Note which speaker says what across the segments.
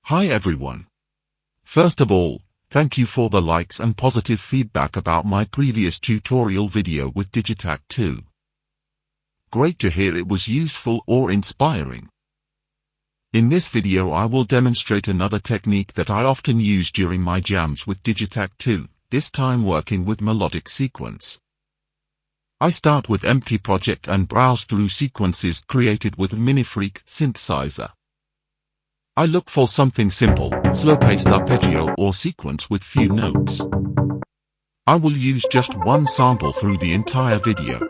Speaker 1: Hi everyone. First of all, thank you for the likes and positive feedback about my previous tutorial video with Digitakt II. Great to hear it was useful or inspiring. In this video I will demonstrate another technique that I often use during my jams with Digitakt II, this time working with melodic sequence. I start with empty project and browse through sequences created with Minifreak synthesizer. I look for something simple, slow-paced arpeggio or sequence with few notes. I will use just one sample through the entire video.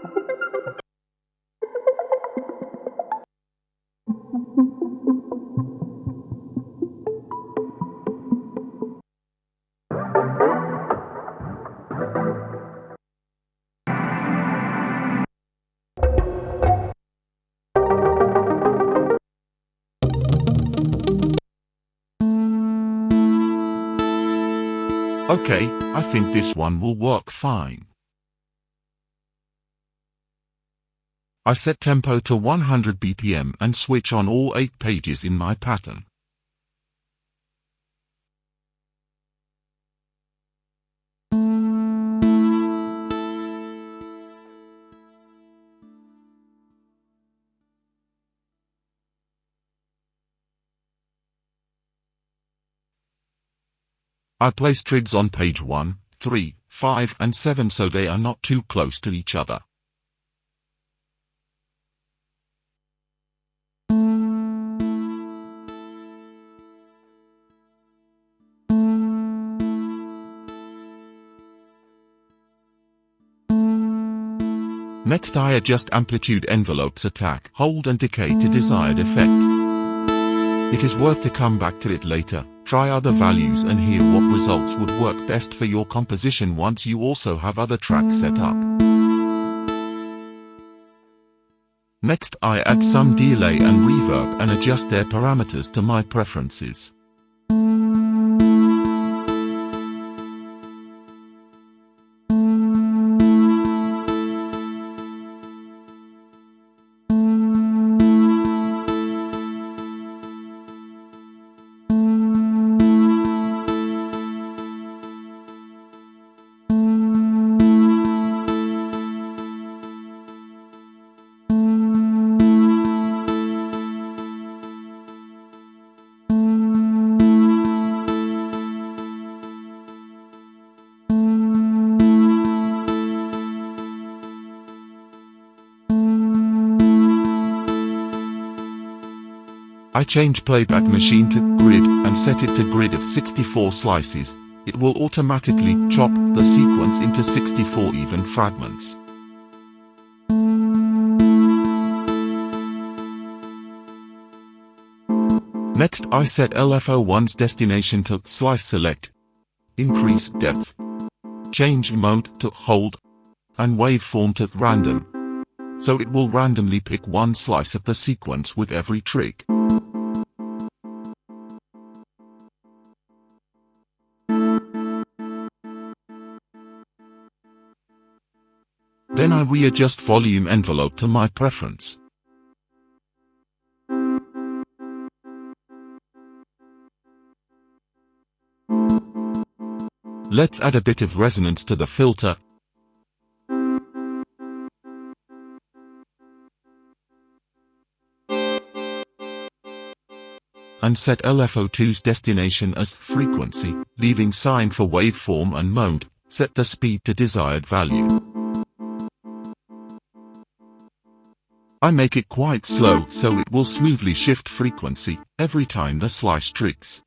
Speaker 1: Okay, I think this one will work fine. I set tempo to 100 BPM and switch on all 8 pages in my pattern. I place trigs on page 1, 3, 5 and 7 so they are not too close to each other. Next I adjust amplitude envelopes attack, hold and decay to desired effect. It is worth to come back to it later, try other values and hear what results would work best for your composition once you also have other tracks set up. Next I add some delay and reverb and adjust their parameters to my preferences. I change playback machine to grid and set it to grid of 64 slices. It will automatically chop the sequence into 64 even fragments. Next I set LFO1's destination to slice select, increase depth, change mode to hold, and waveform to random, so it will randomly pick one slice of the sequence with every trig. Then I readjust volume envelope to my preference. Let's add a bit of resonance to the filter. And set LFO2's destination as frequency, leaving sign for waveform and mode, set the speed to desired value. I make it quite slow so it will smoothly shift frequency every time the slice trigs.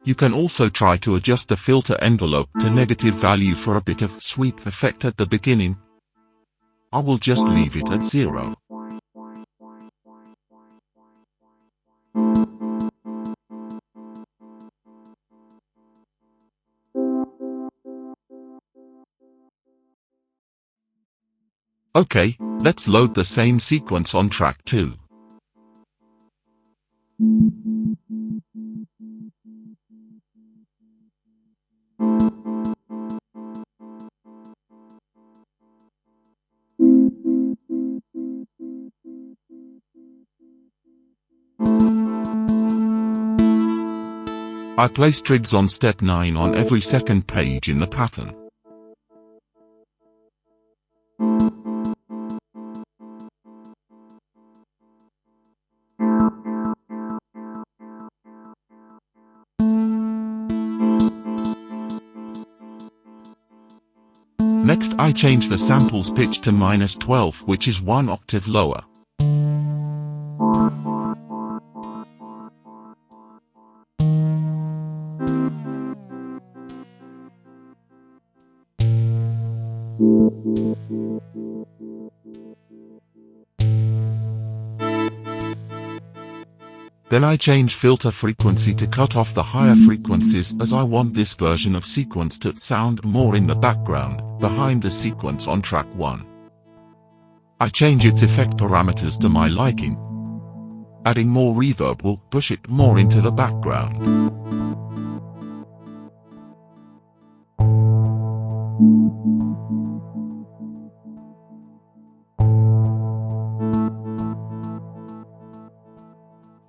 Speaker 1: You can also try to adjust the filter envelope to negative value for a bit of sweep effect at the beginning. I will just leave it at 0. Okay, let's load the same sequence on track 2. I place trigs on step 9 on every second page in the pattern. Next I change the sample's pitch to -12, which is 1 octave lower. Then I change filter frequency to cut off the higher frequencies, as I want this version of sequence to sound more in the background, behind the sequence on track 1. I change its effect parameters to my liking. Adding more reverb will push it more into the background.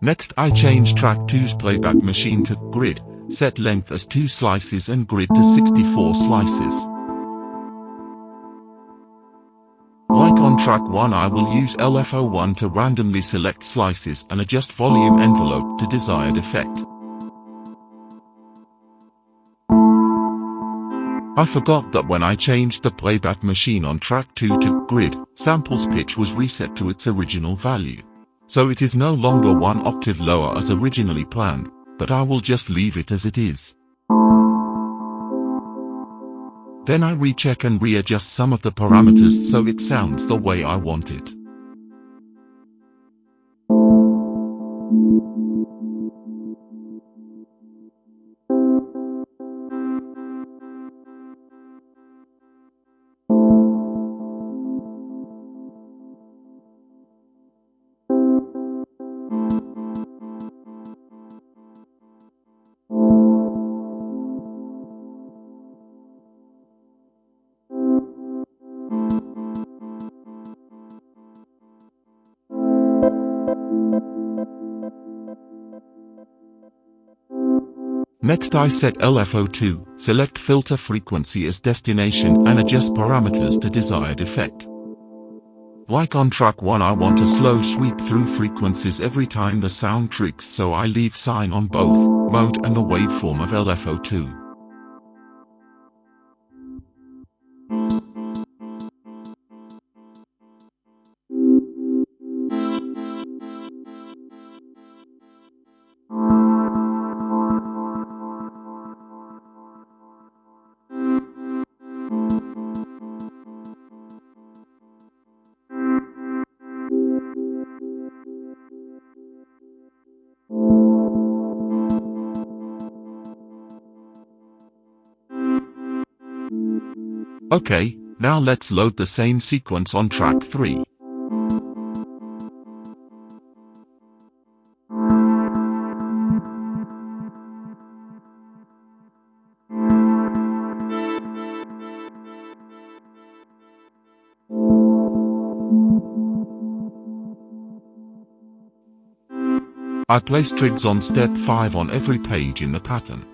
Speaker 1: Next I change track 2's playback machine to grid, set length as 2 slices and grid to 64 slices. Like on track 1, I will use LFO1 to randomly select slices and adjust volume envelope to desired effect. I forgot that when I changed the playback machine on track 2 to grid, sample's pitch was reset to its original value. So it is no longer 1 octave lower as originally planned, but I will just leave it as it is. Then I recheck and readjust some of the parameters so it sounds the way I want it. Next I set LFO2, select filter frequency as destination and adjust parameters to desired effect. Like on track 1, I want a slow sweep through frequencies every time the sound trigs, so I leave sine on both mode and the waveform of LFO2. Okay, now let's load the same sequence on track 3. I place trigs on step 5 on every page in the pattern.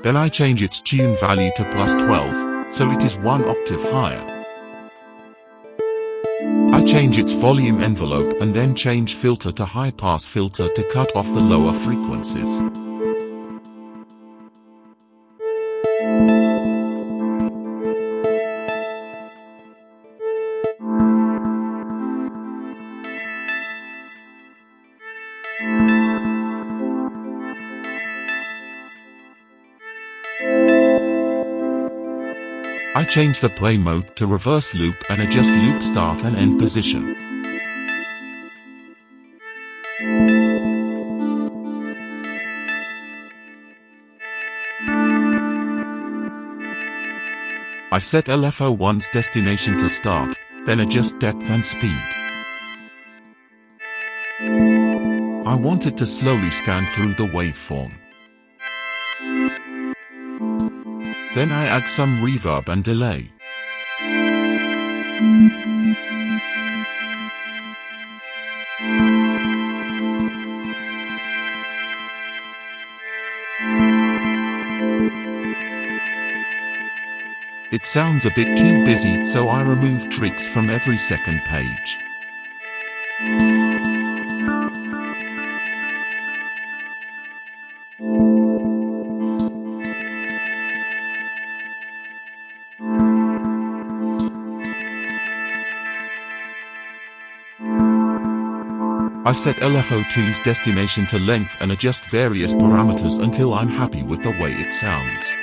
Speaker 1: Then I change its tune value to +12, so it is 1 octave higher. I change its volume envelope and then change filter to high pass filter to cut off the lower frequencies. I change the play mode to reverse loop and adjust loop start and end position. I set LFO1's destination to start, then adjust depth and speed. I want it to slowly scan through the waveform. Then I add some reverb and delay. It sounds a bit too busy, so I remove tricks from every second page. I set LFO2's destination to length and adjust various parameters until I'm happy with the way it sounds.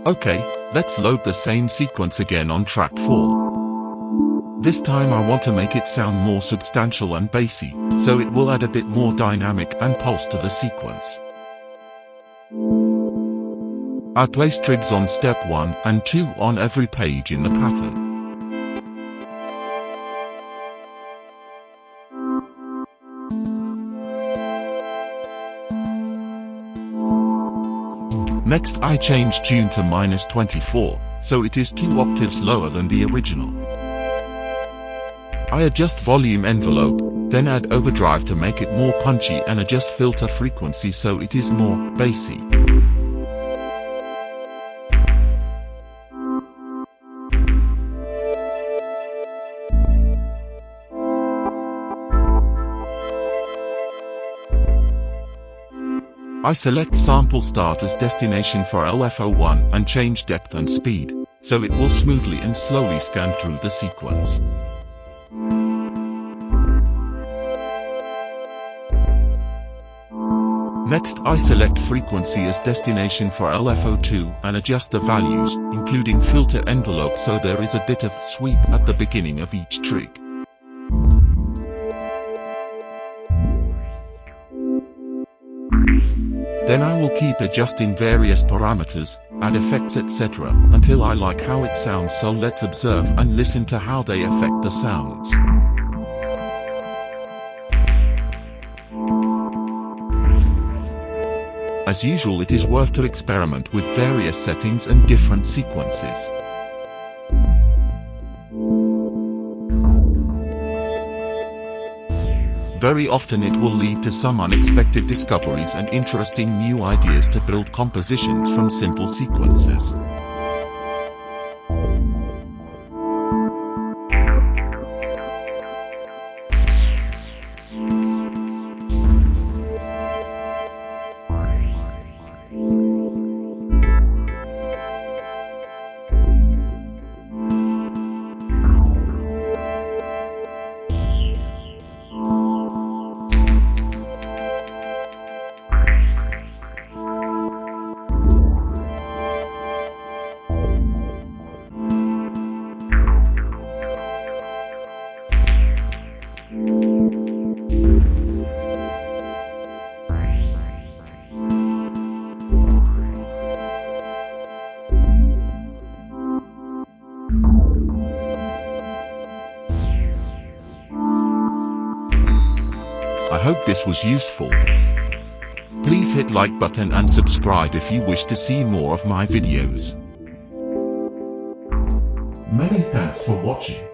Speaker 1: Okay, let's load the same sequence again on track 4. This time I want to make it sound more substantial and bassy, so it will add a bit more dynamic and pulse to the sequence. I place trigs on step 1 and 2 on every page in the pattern. Next I change tune to -24, so it is 2 octaves lower than the original. I adjust volume envelope, then add overdrive to make it more punchy and adjust filter frequency so it is more bassy. I select sample start as destination for LFO1 and change depth and speed, so it will smoothly and slowly scan through the sequence. Next I select frequency as destination for LFO2 and adjust the values, including filter envelope, so there is a bit of sweep at the beginning of each trig. Then I will keep adjusting various parameters, add effects etc. until I like how it sounds, so let's observe and listen to how they affect the sounds. As usual, it is worth to experiment with various settings and different sequences. Very often it will lead to some unexpected discoveries and interesting new ideas to build compositions from simple sequences. I hope this was useful. Please hit like button and subscribe if you wish to see more of my videos. Many thanks for watching.